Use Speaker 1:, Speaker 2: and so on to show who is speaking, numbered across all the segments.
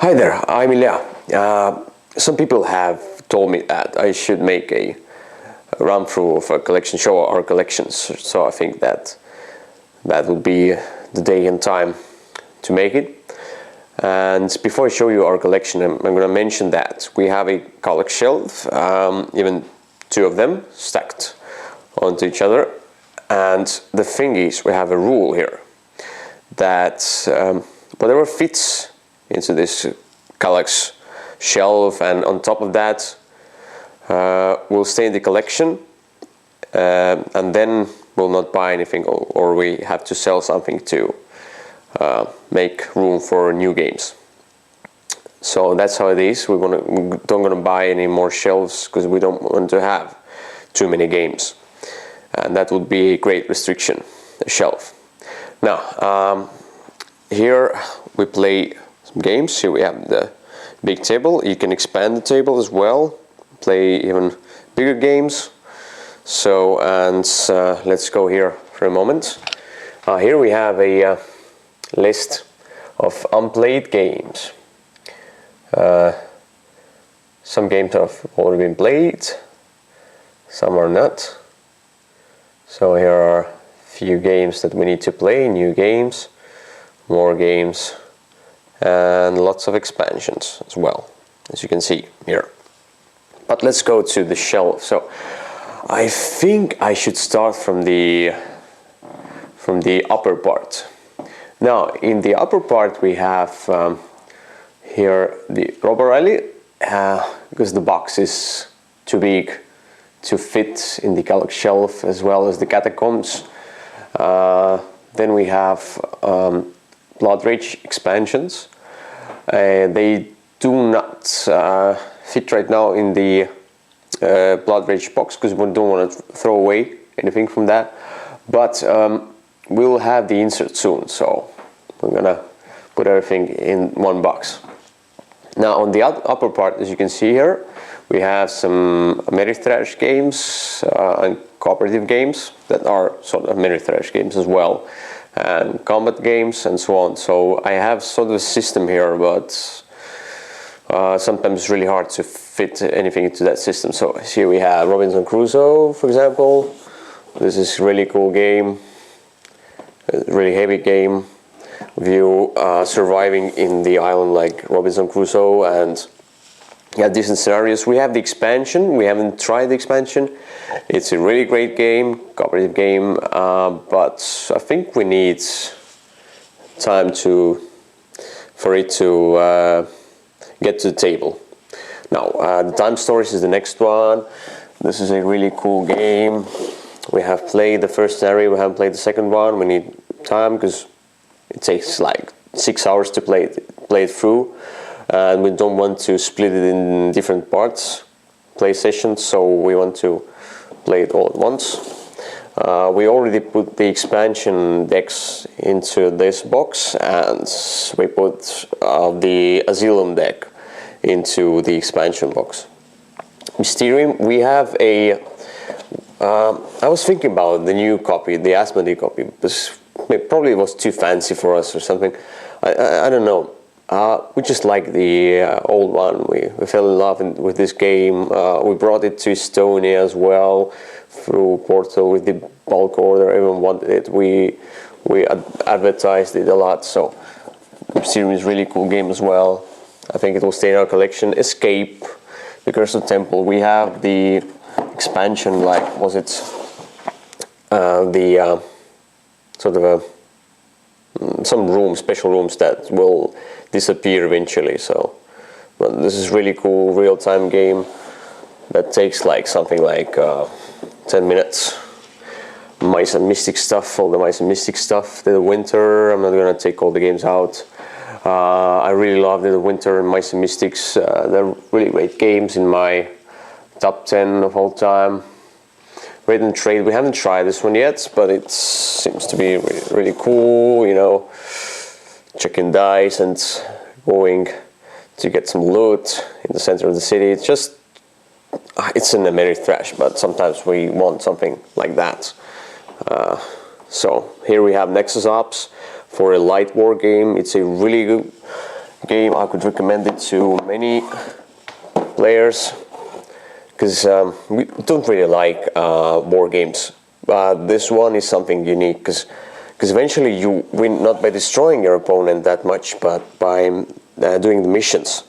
Speaker 1: Hi there, I'm Ilya. Some people have told me that I should make a run-through of a collection, show our collections. So I think that would be the day and time to make it. And before I show you our collection, I'm going to mention that we have a collection shelf, even two of them stacked onto each other. And the thing is, we have a rule here that whatever fits into this Kallax shelf and on top of that will stay in the collection, and then we'll not buy anything, or we have to sell something to make room for new games. So that's how it is. We don't gonna buy any more shelves because we don't want to have too many games, and that would be a great restriction, a shelf. Now here we play some games. Here we have the big table. You can expand the table as well, play even bigger games. So, and let's go here for a moment. Here we have a list of unplayed games. Some games have already been played, some are not. So here are a few games that we need to play, new games, more games, and lots of expansions as well, as you can see here. But let's go to the shelf. So I think I should start from the upper part. Now in the upper part we have here the Robber Rally, because the box is too big to fit in the Kallax shelf, as well as the Catacombs. Then we have Blood Rage expansions. They do not fit right now in the Blood Rage box because we don't want to throw away anything from that, but we'll have the insert soon, so we're gonna put everything in one box. Now on the upper part, as you can see here, we have some Ameritrash games and cooperative games that are sort of Ameritrash games as well, and combat games and so on. So I have sort of a system here, but sometimes it's really hard to fit anything into that system. So here we have Robinson Crusoe, for example. This is a really cool game, a really heavy game of you surviving in the island like Robinson Crusoe, and yeah, different scenarios. We have the expansion. We haven't tried the expansion. It's a really great game, cooperative game, but I think we need time for it to get to the table. Now, the Time Stories is the next one. This is a really cool game. We have played the first scenario. We haven't played the second one. We need time because it takes like 6 hours to play it through. And we don't want to split it in different parts, play sessions, so we want to play it all at once. We already put the expansion decks into this box, and we put the Asylum deck into the expansion box. Mysterium, we have a... I was thinking about the new copy, the Asmodee copy, because it probably was too fancy for us or something. I don't know. We just like the old one. We fell in love with this game. We brought it to Estonia as well through Portal with the bulk order. Everyone wanted it. We advertised it a lot. So Mysterium is a really cool game as well. I think it will stay in our collection. Escape, the Curse of Temple. We have the expansion, like was it the sort of a some rooms, special rooms that will disappear eventually. So, but this is really cool real-time game that takes like something like 10 minutes. Mice and Mystic stuff, all the Mice and Mystic stuff. The Winter, I'm not gonna take all the games out. I really love the Winter and Mice and Mystics. They're really great games in my top 10 of all time. Raid and Trade, we haven't tried this one yet, but it seems to be really cool, you know, checking dice and going to get some loot in the center of the city. It's just, it's an Ameritrash, but sometimes we want something like that. So here we have Nexus Ops for a light war game. It's a really good game. I could recommend it to many players because we don't really like war games. This one is something unique because eventually you win not by destroying your opponent that much, but by doing the missions.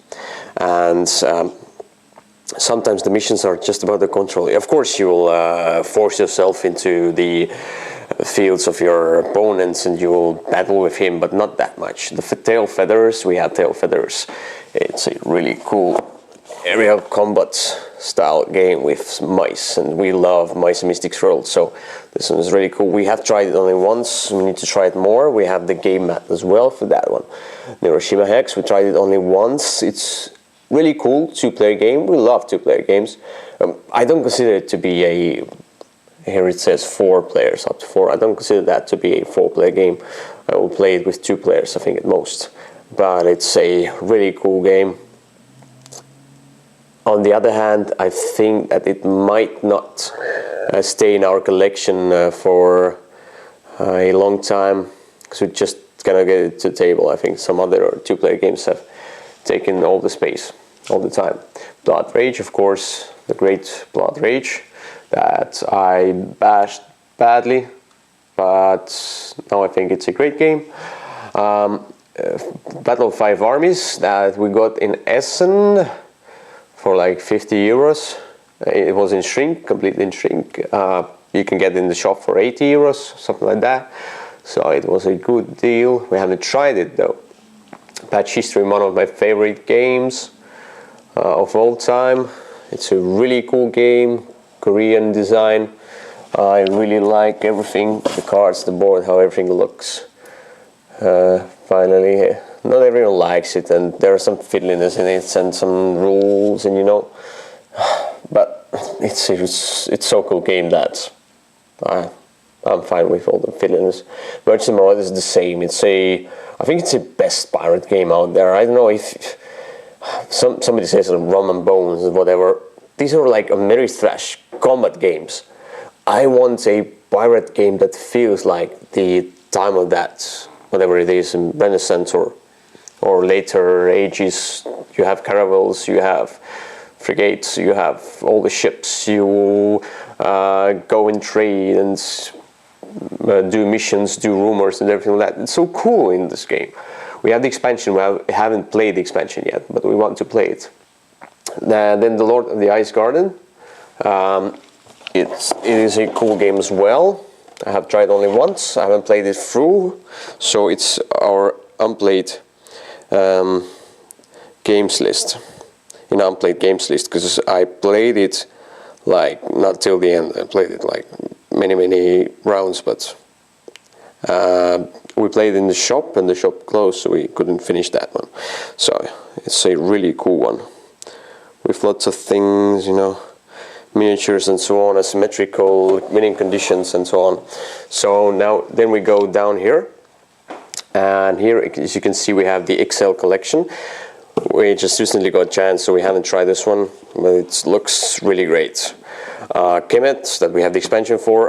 Speaker 1: And sometimes the missions are just about the control. Of course, you will force yourself into the fields of your opponents and you will battle with him, but not that much. The tail feathers, we have tail feathers. It's a really cool area combat style game with mice, and we love Mice and Mystics World, so this one is really cool. We have tried it only once, we need to try it more. We have the game mat as well for that one. Hiroshima Hex, we tried it only once. It's really cool, two-player game. We love two-player games. I don't consider it to be a, here it says 4 players, up to 4. I don't consider that to be a 4-player game. I will play it with 2 players, I think, at most. But it's a really cool game. On the other hand, I think that it might not stay in our collection for a long time, because we're just gonna get it to the table. I think some other 2-player games have taken all the space all the time. Blood Rage, of course, the great Blood Rage that I bashed badly, but now I think it's a great game. Battle of 5 Armies that we got in Essen for like 50 euros. It was in shrink, completely in shrink. You can get it in the shop for 80 euros, something like that. So it was a good deal. We haven't tried it though. Patch History, one of my favorite games of all time. It's a really cool game, Korean design. I really like everything, the cards, the board, how everything looks. Finally, not everyone likes it, and there are some fiddliness in it and some rules, and you know, but it's so cool game that I'm fine with all the fiddliness. Merchant Mode is the same. I think it's the best pirate game out there. I don't know if somebody says Rum and Bones or whatever. These are like Ameritrash combat games. I want a pirate game that feels like the time of that, whatever it is, in Renaissance or later ages. You have caravels, you have frigates, you have all the ships, you go and trade and do missions, do rumors and everything like that. It's so cool in this game. We have the expansion. We haven't played the expansion yet, but we want to play it. Then the Lord of the Ice Garden. It is a cool game as well. I have tried only once. I haven't played it through, so it's our unplayed games list. In unplayed games list, because I played it like not till the end. I played it like many rounds, but we played in the shop and the shop closed, so we couldn't finish that one. So it's a really cool one with lots of things, you know, miniatures and so on, asymmetrical winning conditions and so on. So now then we go down here, and here, as you can see, we have the XL collection. We just recently got a chance, so we haven't tried this one, but it looks really great. Kemet, that we have the expansion for.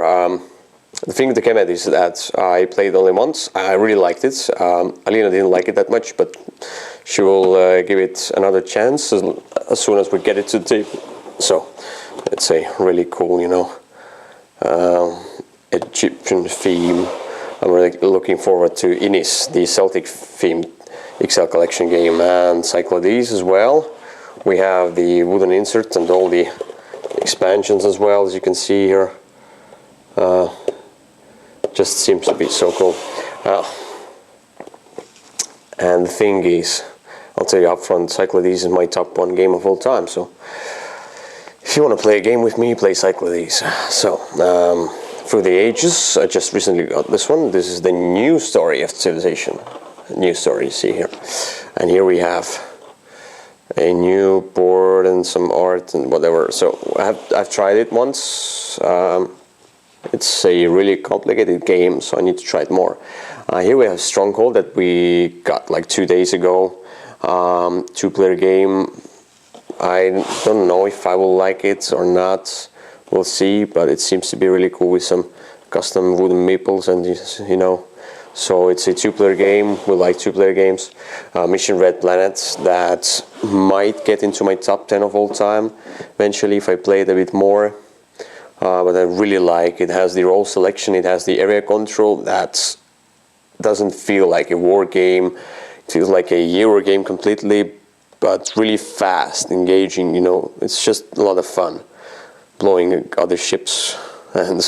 Speaker 1: The thing with the Kemet is that I played only once. I really liked it. Alina didn't like it that much, but she will give it another chance as soon as we get it to the table. So it's a really cool, you know, Egyptian theme. I'm really looking forward to Inis, the Celtic themed XL collection game, and Cyclades as well. We have the wooden inserts and all the expansions as well, as you can see here. Just seems to be so cool. And the thing is, I'll tell you up front, Cyclades is my top 1 game of all time, so if you want to play a game with me, play Cyclades. So, Through the Ages, I just recently got this one. This is the new story of Civilization. New story, you see here. And here we have a new board and some art and whatever. So I've tried it once. It's a really complicated game, so I need to try it more. Here we have Stronghold that we got like 2 days ago. 2-player game. I don't know if I will like it or not. We'll see, but it seems to be really cool with some custom wooden meeples and, you know, So it's a two-player game. We like two-player games. Mission Red Planets, that might get into my top 10 of all time eventually if I play it a bit more. But I really like it. It has the role selection, it has the area control. That doesn't feel like a war game. It feels like a Euro game completely, but really fast, engaging. You know, it's just a lot of fun, blowing other ships and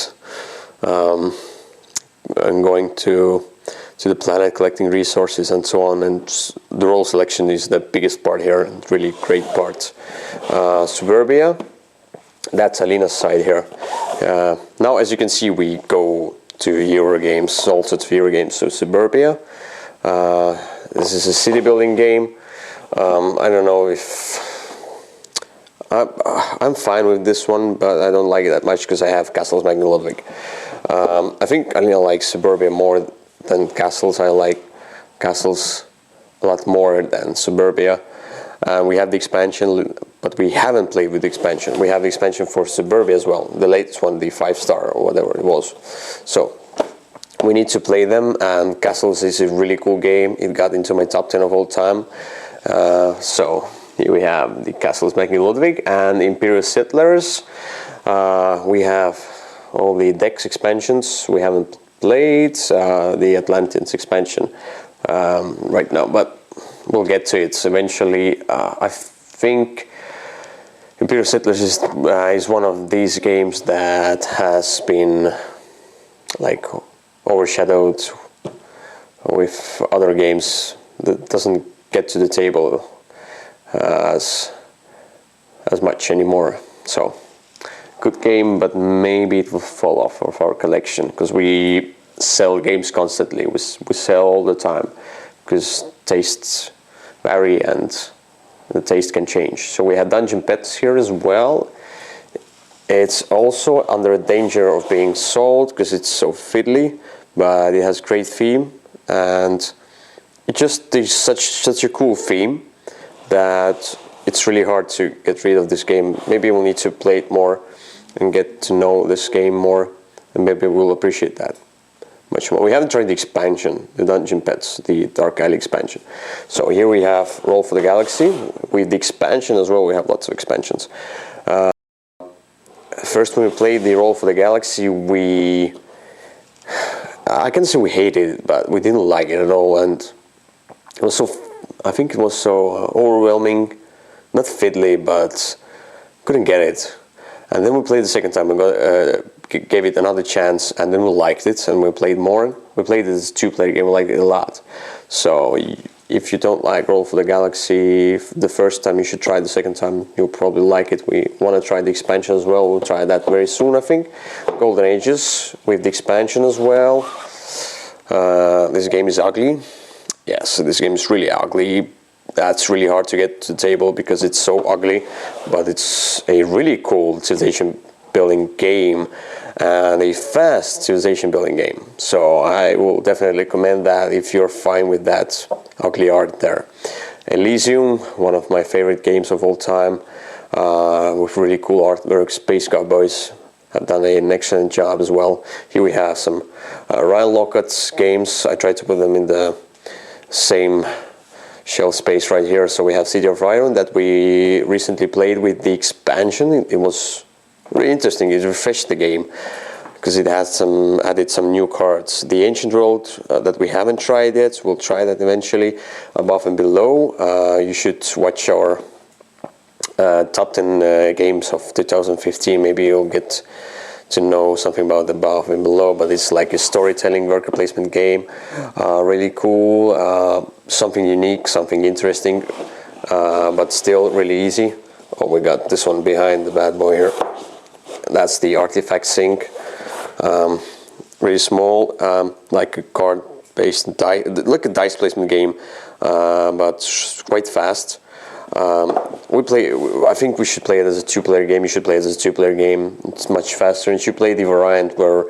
Speaker 1: going to the planet, collecting resources and so on. And the role selection is the biggest part here, and really great part. Suburbia, that's Alina's side here. Now, as you can see, we go to Euro games, all sorts of Euro games. So Suburbia, this is a city building game. I don't know if I'm fine with this one, but I don't like it that much because I have Castles Magna Ludwig. I think Alina likes Suburbia more than Castles. I like Castles a lot more than Suburbia. We have the expansion, but we haven't played with the expansion. We have the expansion for Suburbia as well, the latest one, the 5-star or whatever it was. So we need to play them, and Castles is a really cool game. It got into my top 10 of all time. So here we have the Castles Magna Ludwig and Imperial Settlers. We have all the Dex expansions. We haven't played the Atlanteans expansion right now, but we'll get to it eventually. I think Imperial Settlers is one of these games that has been like overshadowed with other games that doesn't get to the table as much anymore. So good game, but maybe it will fall off of our collection because we sell games constantly. We sell all the time because tastes vary and the taste can change. So we have Dungeon Pets here as well. It's also under danger of being sold because it's so fiddly, but it has great theme, and it just is such a cool theme that it's really hard to get rid of this game. Maybe we'll need to play it more and get to know this game more, and maybe we'll appreciate that much more. We haven't tried the expansion, the Dungeon Pets, the Dark Alley expansion. So here we have Roll for the Galaxy. With the expansion as well, we have lots of expansions. First, when we played the Roll for the Galaxy, I can say we hated it, but we didn't like it at all, and it was I think it was so overwhelming, not fiddly, but couldn't get it. And then we played the second time, we gave it another chance, and then we liked it, and we played more. We played it as a two-player game, we liked it a lot. So if you don't like Roll for the Galaxy the first time, you should try it the second time. You'll probably like it. We want to try the expansion as well. We'll try that very soon, I think. Golden Ages with the expansion as well. This game is ugly. Yes, this game is really ugly. That's really hard to get to the table because it's so ugly, but it's a really cool civilization building game and a fast civilization building game. So I will definitely recommend that if you're fine with that ugly art there. Elysium, one of my favorite games of all time, with really cool artwork. Space Cowboys have done an excellent job as well. Here we have some Ryan Lockhart's games. I tried to put them in the same shelf space right here. So we have City of Iron that we recently played with the expansion. It was really interesting. It refreshed the game because it had added some new cards. The Ancient World that we haven't tried yet, we'll try that eventually. Above and Below, you should watch our top 10 games of 2015. Maybe you'll get to know something about Above and Below, but it's like a storytelling worker placement game. Really cool, something unique, something interesting, but still really easy. Oh, we got this one behind the bad boy here. That's the Artifact Sync. Really small, like a card-based dice, like a dice placement game, but quite fast. I think we should play it as a two-player game. You should play it as a two-player game. It's much faster. And you should play the variant where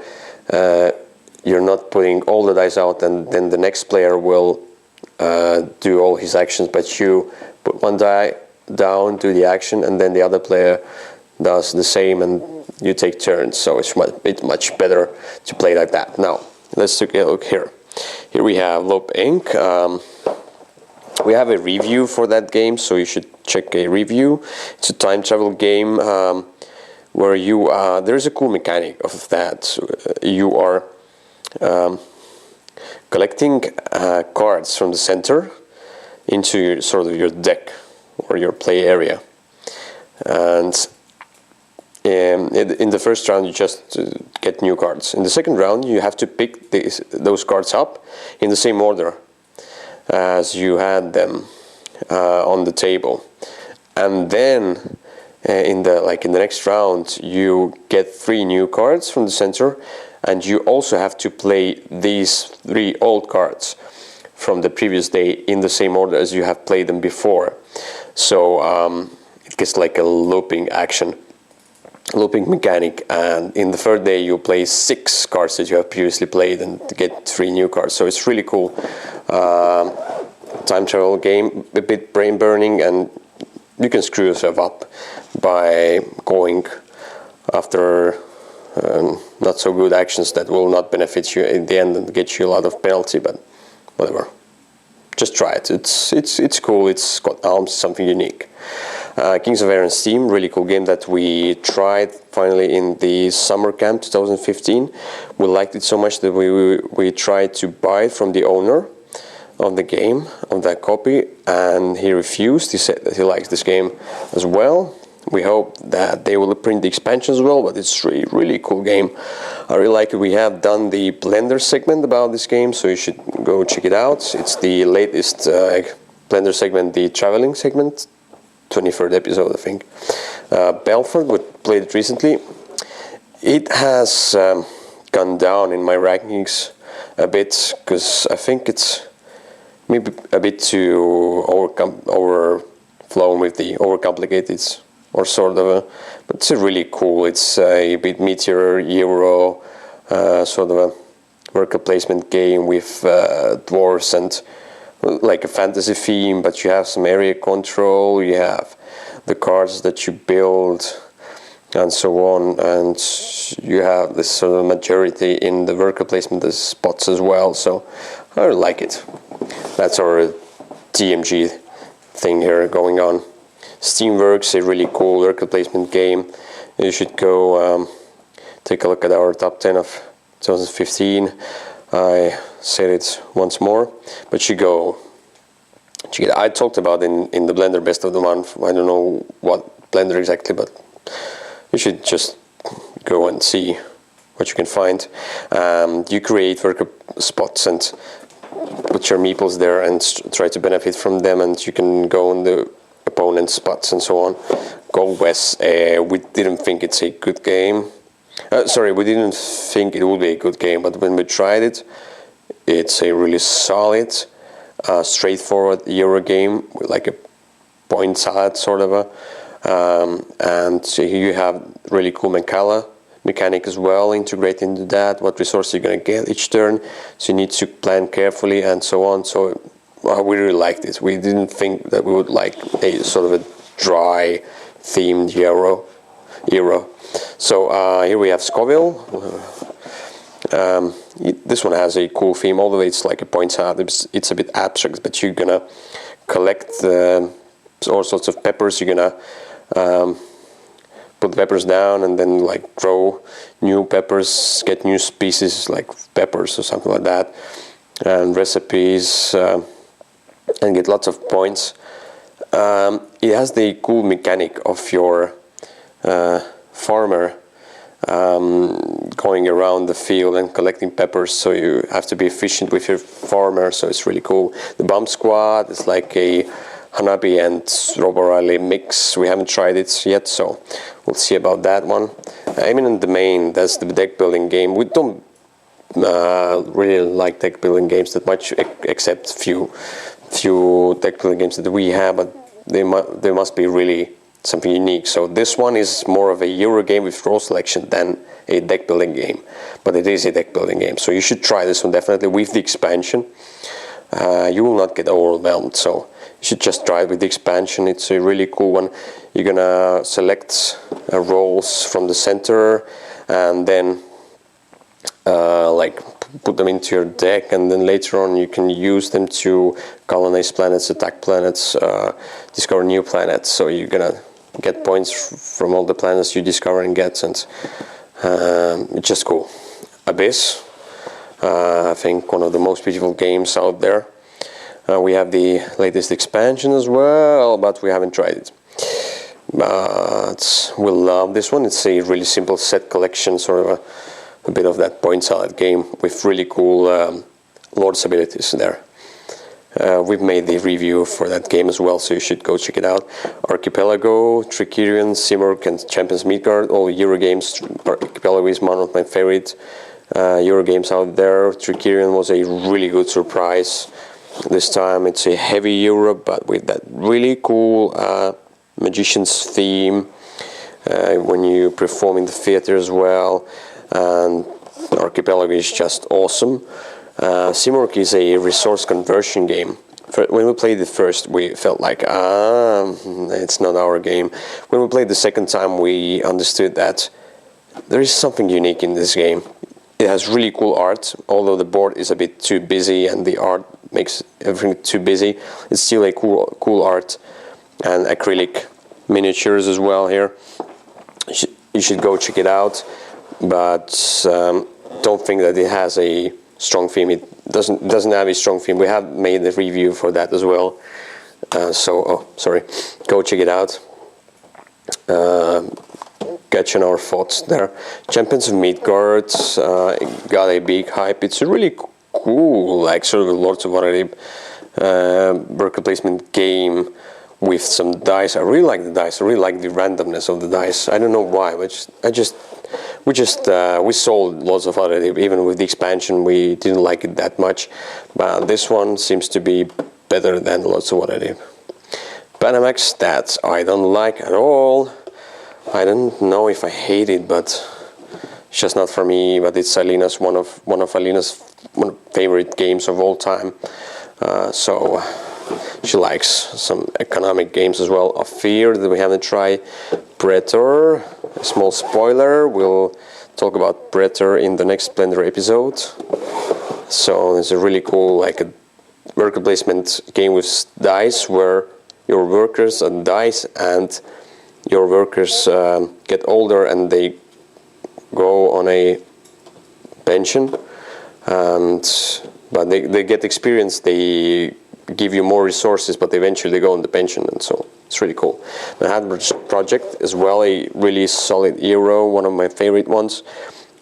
Speaker 1: you're not putting all the dice out, and then the next player will do all his actions, but you put one die down, do the action, and then the other player does the same, and you take turns. So it's much better to play like that. Now let's take a look here. Here we have Lope Inc. We have a review for that game, so you should check a review. It's a time travel game where you there's a cool mechanic of that. So, you are collecting cards from the center into sort of your deck or your play area, and in the first round you just get new cards. In the second round you have to pick those cards up in the same order as you had them on the table, and then in the next round you get 3 new cards from the center, and you also have to play these 3 old cards from the previous day in the same order as you have played them before. So it gets like a looping mechanic, and in the third day you play 6 cards that you have previously played and get 3 new cards. So it's really cool time travel game, a bit brain burning, and you can screw yourself up by going after not so good actions that will not benefit you in the end and get you a lot of penalty, but whatever. Just try it. It's cool. It's got arms, something unique. Kings of Air and Steam, really cool game that we tried finally in the summer camp 2015. We liked it so much that we tried to buy it from the owner of the game, of that copy, and he refused. He said that he likes this game as well. We hope that they will print the expansion as well, but it's really cool game. I really like it. We have done the Blender segment about this game, so you should go check it out. It's the latest Blender segment, the traveling segment, 23rd episode, I think. Belfort, we played it recently. It has gone down in my rankings a bit, because I think it's maybe a bit too overflown with the overcomplicated, or sort of but it's a really cool. It's a bit Meteor Euro sort of a worker placement game with dwarves and like a fantasy theme, but you have some area control, you have the cards that you build and so on, and you have this sort of maturity in the worker placement spots as well. So I really like it. That's our TMG thing here going on. Steamworks, a really cool worker placement game. You should go take a look at our top 10 of 2015. I said it once more, but you go. I talked about in the Blender Best of the Month. I don't know what Blender exactly, but you should just go and see what you can find. You create worker spots and put your meeples there and try to benefit from them, and you can go on the opponent spots and so on. Go West, we didn't think it's a good game. We didn't think it would be a good game, but when we tried it, it's a really solid, straightforward Euro game with like a point salad sort of and so you have really cool mechanic as well integrated into that, what resources you're going to get each turn, so you need to plan carefully and so on. So we really liked it. We didn't think that we would like a sort of a dry themed Euro. So here we have Scoville. This one has a cool theme, although it's like a point salad. It's a bit abstract, but you're gonna collect all sorts of peppers. You're gonna put peppers down and then like grow new peppers, get new species like peppers or something like that, and recipes, and get lots of points. It has the cool mechanic of your farmer going around the field and collecting peppers, so you have to be efficient with your farmer, so it's really cool. The Bomb Squad is like a Hanabi and Robo Rally mix. We haven't tried it yet, so we'll see about that one. Eminent Domain, that's the deck building game. We don't really like deck building games that much, except few deck building games that we have, but they must be really something unique. So this one is more of a Euro game with role selection than a deck building game, but it is a deck building game, so you should try this one definitely with the expansion. You will not get overwhelmed, so you should just try it with the expansion. It's a really cool one. You're gonna select roles from the center and then like put them into your deck, and then later on you can use them to colonize planets, attack planets, discover new planets. So you're gonna get points from all the planets you discover and get, and it's just cool. Abyss, I think one of the most beautiful games out there. We have the latest expansion as well, but we haven't tried it. But we'll love this one. It's a really simple set collection, sort of a bit of that point salad game with really cool Lord's abilities there. We've made the review for that game as well, so you should go check it out. Archipelago, Trickerion, Simurgh, and Champions Midgard, all Euro games. Archipelago is one of my favorite Euro games out there. Trickerion was a really good surprise. This time it's a heavy Euro, but with that really cool magician's theme when you perform in the theater as well. And Archipelago is just awesome. Simurgh is a resource conversion game. When we played it first, we felt like, it's not our game. When we played the second time, we understood that there is something unique in this game. It has really cool art, although the board is a bit too busy and the art makes everything too busy. It's still a cool art, and acrylic miniatures as well here. You should go check it out, but don't think that it has a strong theme. It doesn't have a strong theme. We have made a review for that as well. Go check it out. Catching our thoughts there. Champions of Midgard got a big hype. It's a really cool, like sort of a Lords of Waterdeep worker placement game with some dice. I really like the dice. I really like the randomness of the dice. I don't know why, but we sold lots of Waterdeep. Even with the expansion, we didn't like it that much. But this one seems to be better than lots of Waterdeep. Panamax, that I don't like at all. I don't know if I hate it, but it's just not for me. But it's Alina's one of Alina's favorite games of all time. So she likes some economic games as well. A Fear that we haven't tried. Predator, a small spoiler. We'll talk about Predator in the next Splendor episode. So it's a really cool, like a worker placement game with dice, where your workers are dice and your workers get older and they go on a pension, but they get experience, they give you more resources, but eventually they go on the pension, and so it's really cool. Manhattan Project as well, a really solid Euro, one of my favorite ones.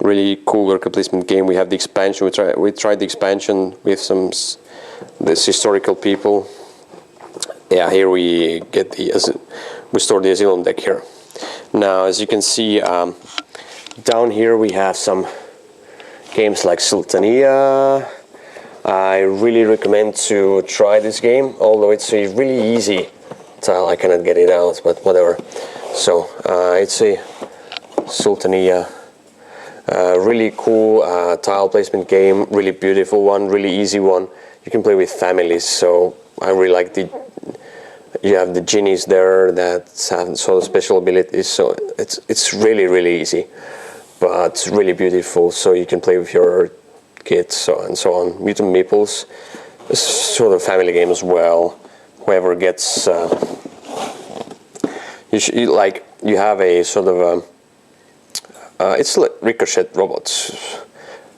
Speaker 1: Really cool worker placement game. We have the expansion. We tried the expansion with this historical people. Yeah, here we get we store the Asylum deck here. Now, as you can see, down here we have some games like Sultania. I really recommend to try this game, although it's a really easy tile. I cannot get it out, but whatever. So it's a Sultania, really cool tile placement game, really beautiful one, really easy one. You can play with families, so I really like you have the genies there that have sort of special abilities, so it's really easy, but really beautiful. So you can play with your kids and so on. Mutant Meeples, it's sort of a family game as well. Whoever gets, you have a sort of it's like Ricochet Robots,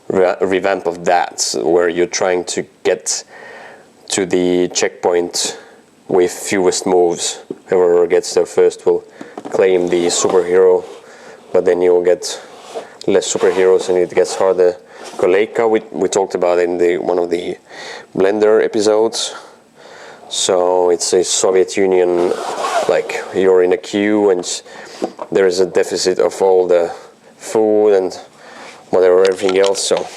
Speaker 1: revamp of that, where you're trying to get to the checkpoint with fewest moves. Whoever gets there first will claim the superhero, but then you'll get less superheroes and it gets harder. Koleika, we talked about in one of the Blender episodes. So it's a Soviet Union, like you're in a queue and there is a deficit of all the food and whatever, everything else. So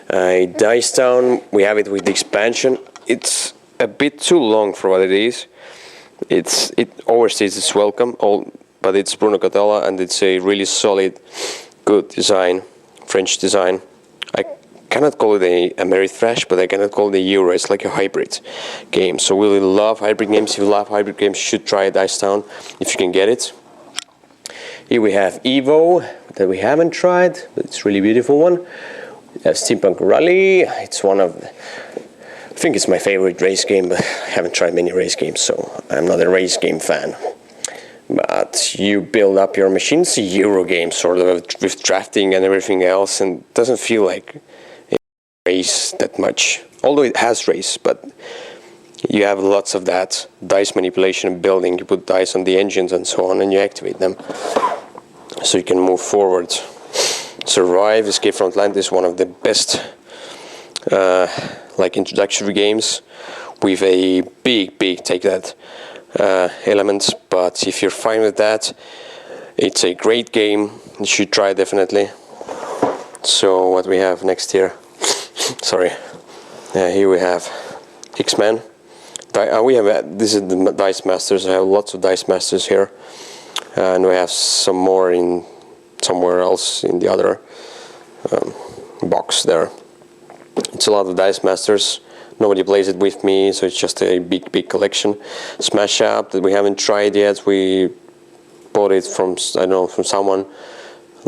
Speaker 1: Dice Town, we have it with the expansion. It's a bit too long for what it is. It overstays its welcome, but it's Bruno Catala and it's a really solid, good design, French design. I cannot call it a Ameritrash, but I cannot call it a Euro. It's like a hybrid game. So we really love hybrid games. If you love hybrid games, you should try Dice Town if you can get it. Here we have Evo that we haven't tried, but it's a really beautiful one. Steampunk Rally. It's one of, I think it's my favorite race game, but I haven't tried many race games, so I'm not a race game fan. But you build up your machine. It's a Euro game, sort of, with drafting and everything else, and it doesn't feel like a race that much. Although it has race, but you have lots of that dice manipulation and building. You put dice on the engines and so on, and you activate them, so you can move forward. Survive, Escape from Atlantis, one of the best like introductory games, with a big take that elements. But if you're fine with that, it's a great game. You should try definitely. So what we have next here? Sorry, here we have X-Men. We have this is the Dice Masters. I have lots of Dice Masters here, and we have some more in somewhere else in the other box there. It's a lot of Dice Masters. Nobody plays it with me, so it's just a big collection. Smash Up that we haven't tried yet. We bought it from, I don't know, from someone,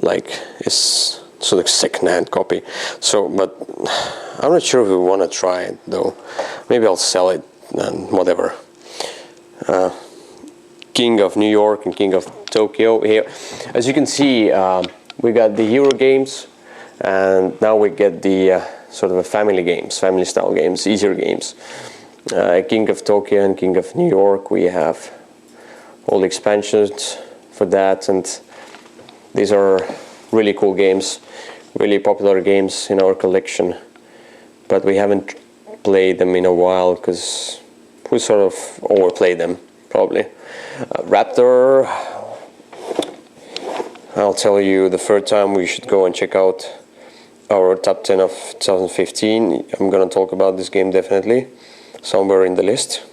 Speaker 1: like it's sort of second-hand copy. So, but I'm not sure if we want to try it though. Maybe I'll sell it and whatever. King of New York and King of Tokyo here. As you can see, we got the Euro games, and now we get the sort of a family games, family style games, easier games. King of Tokyo and King of New York, we have all the expansions for that, and these are really cool games, really popular games in our collection, but we haven't played them in a while because we sort of overplayed them probably. Raptor, I'll tell you the third time we should go and check out our top 10 of 2015. I'm gonna talk about this game definitely somewhere in the list.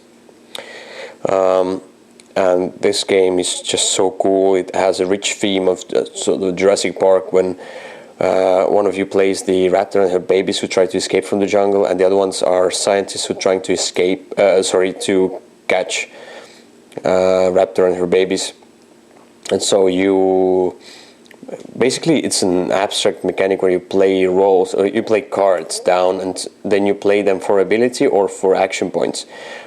Speaker 1: And this game is just so cool. It has a rich theme of sort of Jurassic Park, when one of you plays the raptor and her babies who try to escape from the jungle, and the other ones are scientists who are trying to escape, to catch raptor and her babies. And so you basically, it's an abstract mechanic where you play roles, or you play cards down, and then you play them for ability or for action points.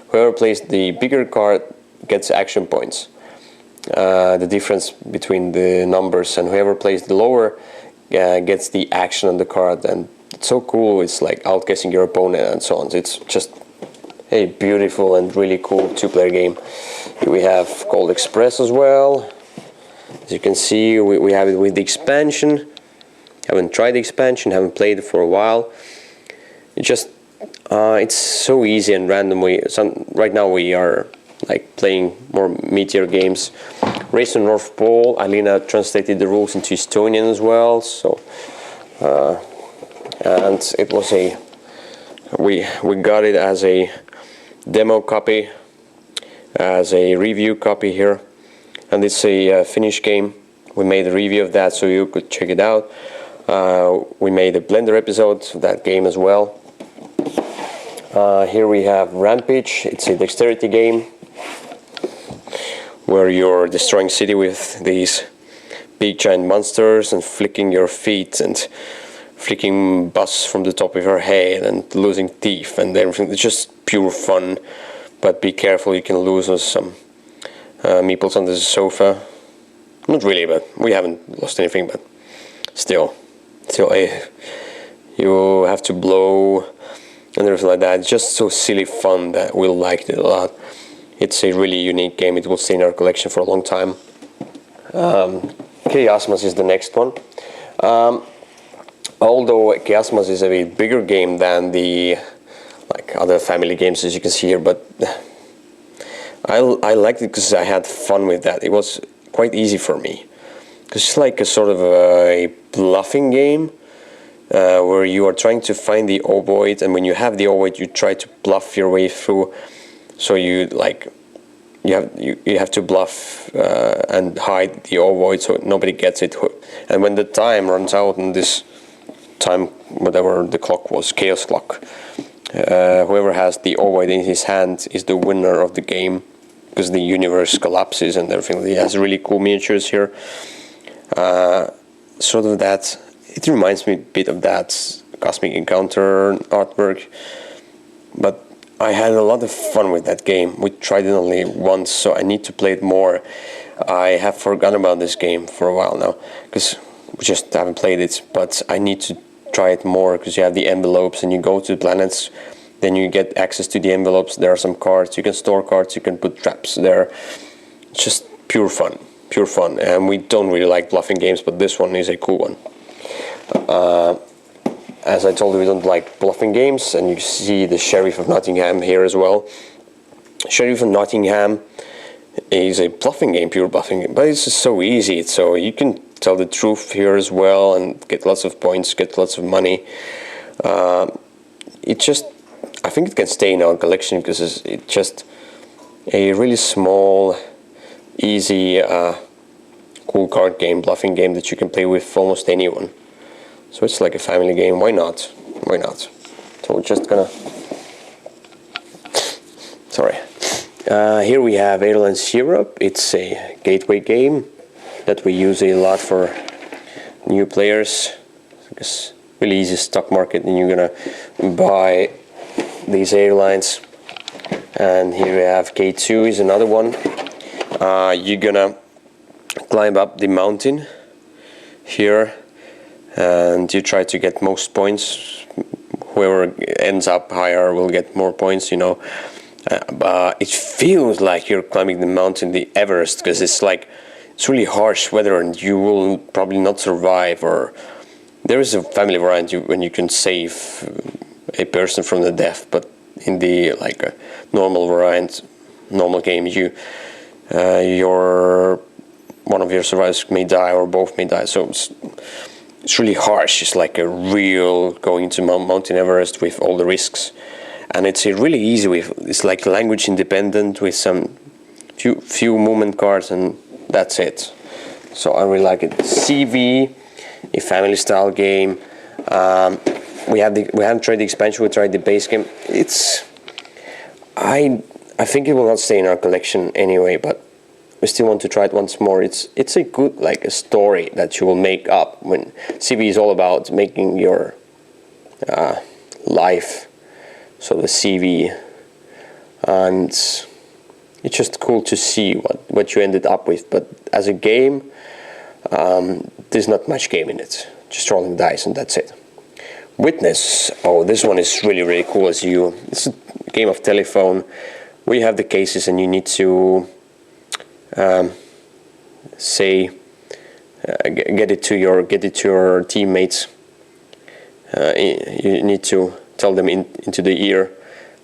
Speaker 1: Whoever plays the bigger card gets action points, the difference between the numbers, and whoever plays the lower gets the action on the card. And it's so cool. It's like outguessing your opponent and so on. It's just a beautiful and really cool two-player game. We have Cold Express as well. As you can see, we have it with the expansion. Haven't tried the expansion, haven't played it for a while. It's so easy and random. Right now we are like playing more meatier games. Race to North Pole. Alina translated the rules into Estonian as well. So, and it was we got it as a demo copy, as a review copy here. And it's a Finnish game. We made a review of that, so you could check it out. We made a Blender episode of that game as well. Here we have Rampage. It's a dexterity game where you're destroying city with these big giant monsters and flicking your feet and flicking bus from the top of your head and losing teeth and everything. It's just pure fun, but be careful, you can lose some meeples under the sofa. Not really, but we haven't lost anything, but still you have to blow and everything like that. It's just so silly fun that we liked it a lot. It's a really unique game. It will stay in our collection for a long time. Chiasmus is the next one. Although Chiasmus is a bigger game than the other family games, as you can see here, but I liked it because I had fun with that. It was quite easy for me, because it's like a sort of a bluffing game where you are trying to find the ovoid, and when you have the ovoid, you try to bluff your way through. So you have to bluff and hide the ovoid so nobody gets it. And when the time runs out, and this time, whatever the clock was, chaos clock, whoever has the ovoid in his hand is the winner of the game, because the universe collapses and everything. It has really cool miniatures here. Sort of that. It reminds me a bit of that Cosmic Encounter artwork. But I had a lot of fun with that game. We tried it only once, so I need to play it more. I have forgotten about this game for a while now, because we just haven't played it, but I need to try it more, because you have the envelopes and you go to the planets, then you get access to the envelopes. There are some cards, you can store cards, you can put traps there. It's just pure fun, and we don't really like bluffing games, but this one is a cool one. As I told you, we don't like bluffing games, and you see the Sheriff of Nottingham here as well. Sheriff of Nottingham is a bluffing game, pure bluffing game, but it's just so easy. So you can tell the truth here as well and get lots of points, get lots of money. It just, I think it can stay in our collection because it's just a really small, easy, cool card game, bluffing game that you can play with almost anyone. So it's like a family game. Why not? Why not? So we're just gonna. Sorry. Here we have Airlines Europe. It's a gateway game that we use a lot for new players. It's really easy stock market, and you're gonna buy these airlines. And here we have K2 is another one. You're gonna climb up the mountain here, and you try to get most points. Whoever ends up higher will get more points, you know. But it feels like you're climbing the mountain, the Everest, because it's really harsh weather, and you will probably not survive. Or there is a family variant when you can save a person from the death, but in the a normal variant, normal game, one of your survivors may die or both may die. So it's really harsh. It's like a real going to Mountain Everest with all the risks, and it's a really easy way. It's like language independent with some few movement cards, and that's it. So I really like it. CV, a family style game. We haven't tried the expansion. We tried the base game. I think it will not stay in our collection anyway, but we still want to try it once more. It's a good a story that you will make up. When CV is all about making your life, so the CV, and it's just cool to see what you ended up with. But as a game, there's not much game in it. Just rolling dice and that's it. Witness. Oh, this one is really cool. It's a game of telephone. We have the cases, and you need to get it to your teammates. You need to tell them into the ear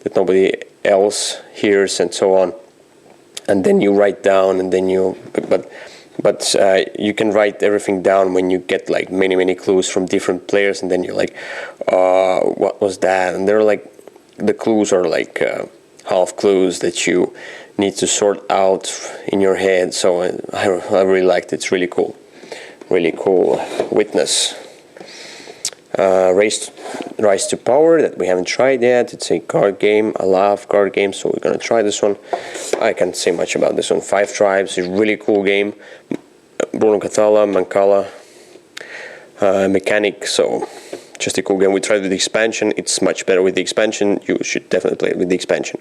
Speaker 1: that nobody else hears, and so on. And then you write down, and then but you can write everything down when you get many clues from different players, and then you're what was that? And they're the clues are half clues that you need to sort out in your head. So I really liked it. It's really cool. Witness. Rise to Power that we haven't tried yet. It's a card game. I love card games, so we're gonna try this one. I can't say much about this one. 5 Tribes is a really cool game. Bruno Catala, Mancala, Mechanic, so just a cool game. We tried with the expansion. It's much better with the expansion. You should definitely play it with the expansion.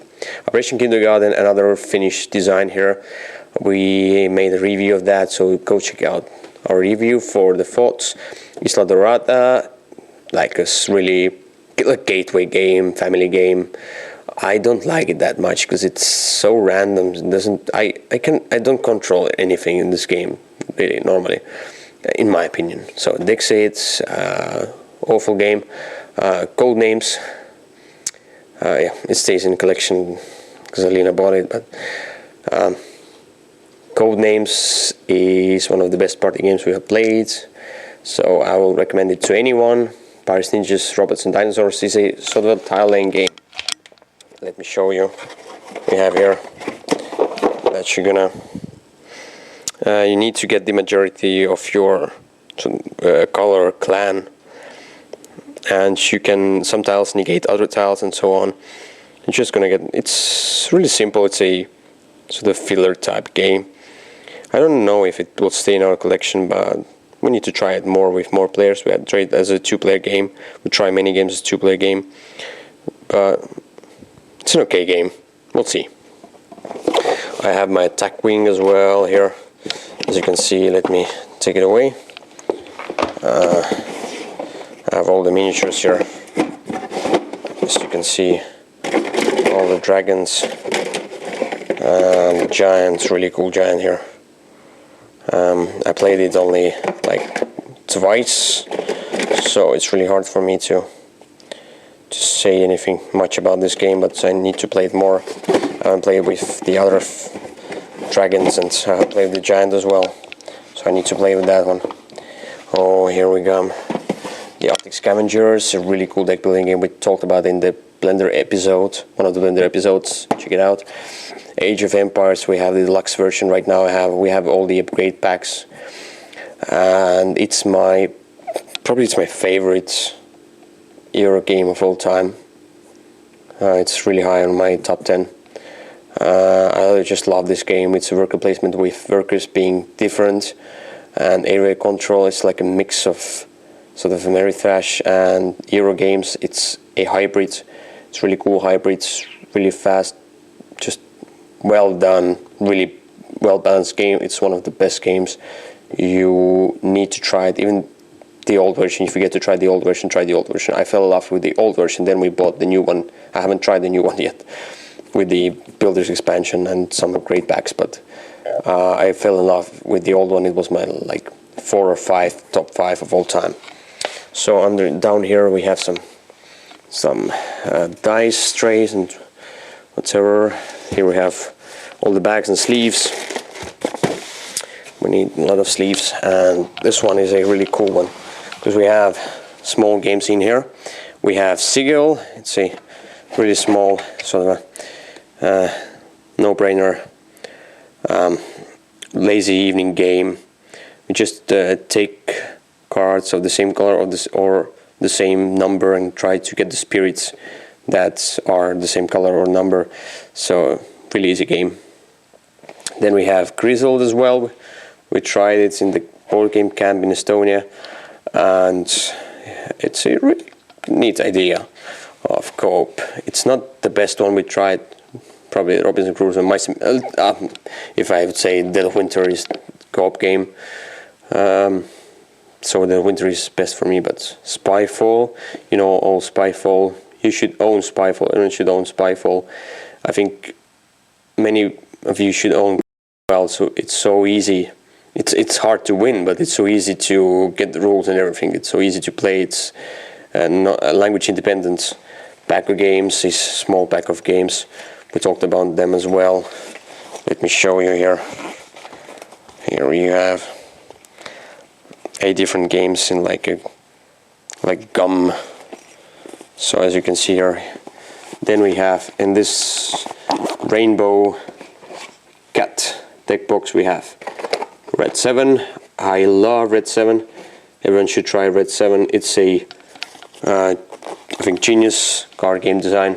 Speaker 1: Operation Kindergarten, another Finnish design here. We made a review of that, so go check out our review for the thoughts. Isla Dorada, a really gateway game, family game. I don't like it that much because it's so random. It doesn't. I don't control anything in this game really normally, in my opinion. So Dixit, awful game. Code Names. Yeah, it stays in the collection because Alina bought it. But Code Names is one of the best party games we have played. So I will recommend it to anyone. Paris Ninjas, Robots and Dinosaurs is a sort of a tile laying game. Let me show you. We have here that you're gonna. You need to get the majority of your color clan, and you can some tiles negate other tiles and so on. You're just gonna get. It's really simple. It's a sort of filler type game. I don't know if it will stay in our collection, but we need to try it more with more players. We had tried it as a 2-player game. We try many games as a 2-player game, but it's an okay game. We'll see. I have my attack wing as well here, as you can see. Let me take it away. I have all the miniatures here, as you can see, all the dragons and the giants, really cool giant here. I played it only like twice, so it's really hard for me to say anything much about this game, but I need to play it more. I haven't played with the other dragons, and I have played the giant as well, so I need to play with that one. Oh, here we go. The Arctic Scavengers, a really cool deck building game we talked about in the Blender episode, one of the Blender episodes. Check it out. Age of Empires, we have the deluxe version right now. We have all the upgrade packs, and it's probably my favorite Euro game of all time. It's really high on my top 10. I just love this game. It's a worker placement with workers being different, and area control is like a mix of sort of Ameritrash and Euro games. It's a hybrid. It's really cool hybrid. It's really fast, just well done, really well balanced game. It's one of the best games. You need to try it. Even the old version, if you get to try the old version, try the old version. I fell in love with the old version, then we bought the new one. I haven't tried the new one yet, with the Builders expansion and some upgrade packs, but I fell in love with the old one. It was my like 4 or 5 top 5 of all time. So down here we have some dice trays and whatever. Here we have all the bags and sleeves. We need a lot of sleeves, and this one is a really cool one because we have small games in here. We have Sigil. It's a really small sort of a no-brainer lazy evening game. We just take cards of the same color or the same number and try to get the spirits that are the same color or number. So really easy game. Then we have Grizzled as well. We tried it in the board game camp in Estonia, and it's a really neat idea of co-op. It's not the best one we tried. Probably Robinson Crusoe. If I would say Dead of Winter is co-op game. So the winter is best for me, but Spyfall, you know, all Spyfall, you should own Spyfall, everyone should own Spyfall. I think many of you should own well, so it's so easy. It's hard to win, but it's so easy to get the rules and everything. It's so easy to play. It's not language independent. Pack of games is small pack of games. We talked about them as well. Let me show you here. Here you have 8 different games in like gum. So as you can see here, then we have in this rainbow cat deck box we have Red 7. I love Red 7. Everyone should try Red 7. It's a I think genius card game design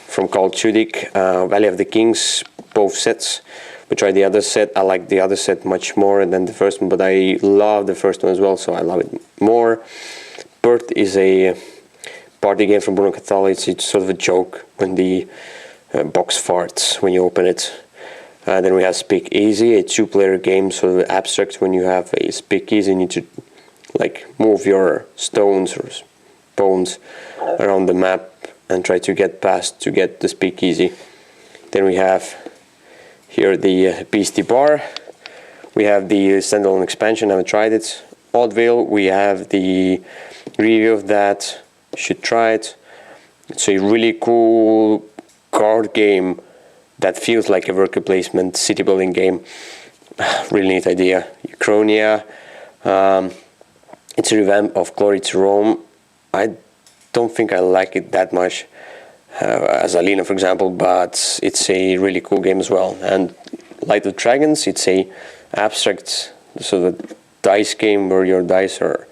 Speaker 1: from Carl Chudik. Valley of the Kings, both sets. We tried the other set. I like the other set much more than the first one, but I love the first one as well, so I love it more. Birth is a party game from Bruno Cathala. It's sort of a joke when the box farts when you open it. Then we have Speak Easy, a 2-player game, sort of abstract. When you have a Speak Easy, you need to like move your stones or bones around the map and try to get past to get the Speak Easy. Then we have here the Beastie Bar. We have the standalone expansion. I haven't tried it. Oddville. We have the review of that. You should try it. It's a really cool card game that feels like a worker placement city building game. Really neat idea. Uchronia. It's a revamp of Glory to Rome. I don't think I like it that much as Alina, for example, but it's a really cool game as well. And Light of Dragons, it's a abstract sort of dice game where your dice are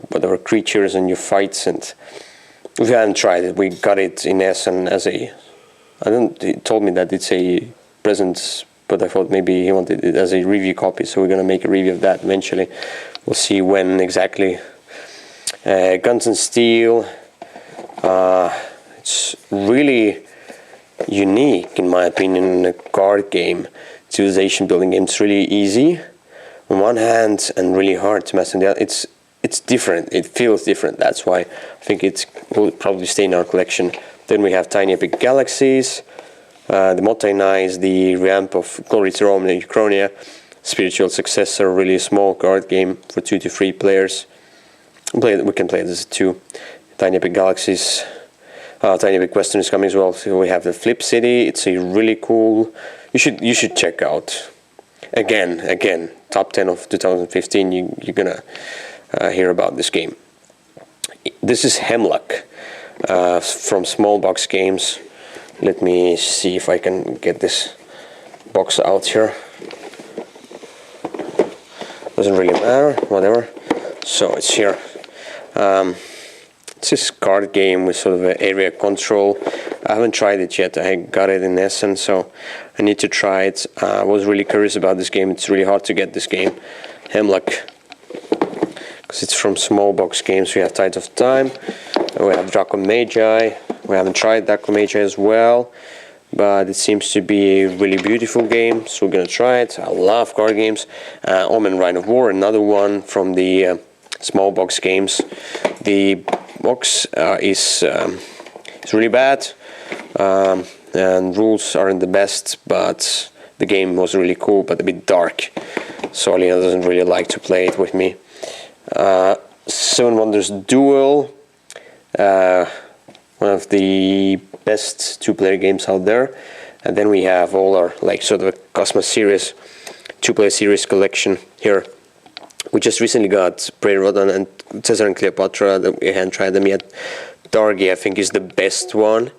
Speaker 1: whatever creatures and you fight. And we haven't tried it. We got it in Essen as a. He told me that it's a present but I thought maybe he wanted it as a review copy, so we're gonna make a review of that eventually. We'll see when exactly. Guns and Steel. It's really unique in my opinion in a card game, civilization building game. It's really easy on one hand and really hard to master on the other. It's different, it feels different, that's why I think it will probably stay in our collection. Then we have Tiny Epic Galaxies, the Motai Knights, the Ramp of Glory to Rome and Uchronia, spiritual successor, really a small card game for 2 to 3 players. We can play this too. Tiny Epic Galaxies, Tiny Epic Western is coming as well. So we have the Flip City. It's a really cool. You should check out. Again, top 10 of 2015. You're gonna hear about this game. This is Hemlock from Small Box Games. Let me see if I can get this box out here. Doesn't really matter, whatever. So it's here. It's this card game with sort of an area control. I haven't tried it yet. I got it in Essen, so I need to try it. I was really curious about this game. It's really hard to get this game, Hemlock, because it's from Small Box Games. We have Tides of Time. We have Draco Magi. We haven't tried Draco Magi as well, but it seems to be a really beautiful game, so we're gonna try it. I love card games. Omen Rite of War, another one from the Small Box Games. The box is really bad, and rules aren't the best, but the game was really cool, but a bit dark, so Alina doesn't really like to play it with me. Seven Wonders Duel, one of the best 2-player games out there. And then we have all our sort of a Cosmos series, 2-player series collection here. We just recently got Prey Rodan and Caesar and Cleopatra. We hadn't tried them yet. Dargi, I think, is the best one.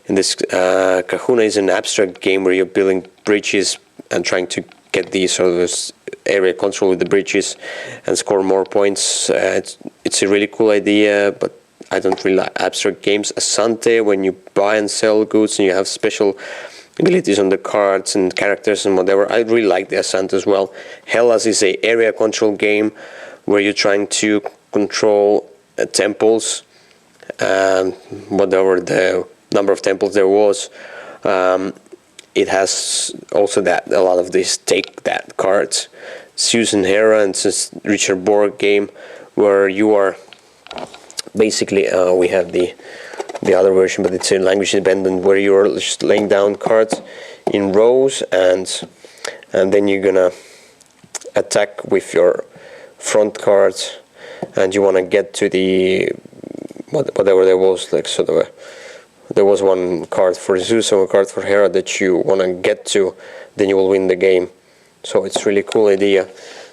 Speaker 1: And this Kahuna is an abstract game where you're building bridges and trying to get the sort of area control with the bridges and score more points. It's a really cool idea, but I don't really like abstract games. Asante, when you buy and sell goods and you have special abilities on the cards and characters and whatever. I really like the Asante as well. Hellas is a area control game where you're trying to control temples, whatever the number of temples there was. It has also a lot of these take that cards. Zeus and Hera, and it's a Richard Borg game where you are basically we have the other version, but it's in language dependent, where you're just laying down cards in rows, and then you're gonna attack with your front cards, and you want to get to the whatever there was, there was one card for Zeus and a card for Hera that you want to get to, then you will win the game. So it's really cool idea.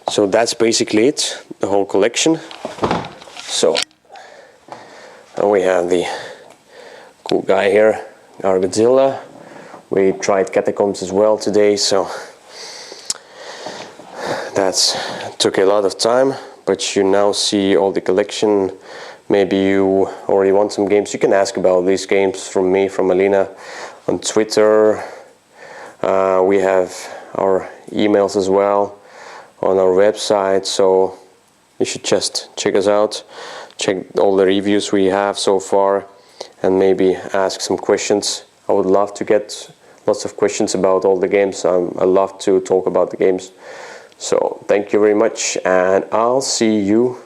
Speaker 1: So that's basically it, the whole collection. So and we have the cool guy here, our Godzilla. We tried Catacombs as well today, so that's took a lot of time, but you now see all the collection. Maybe you already want some games. You can ask about these games from me, from Alina, on Twitter. We have our emails as well on our website, so you should just check us out, check all the reviews we have so far, and maybe ask some questions. I would love to get lots of questions about all the games. I love to talk about the games. So thank you very much, and I'll see you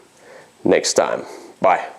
Speaker 1: next time. Bye.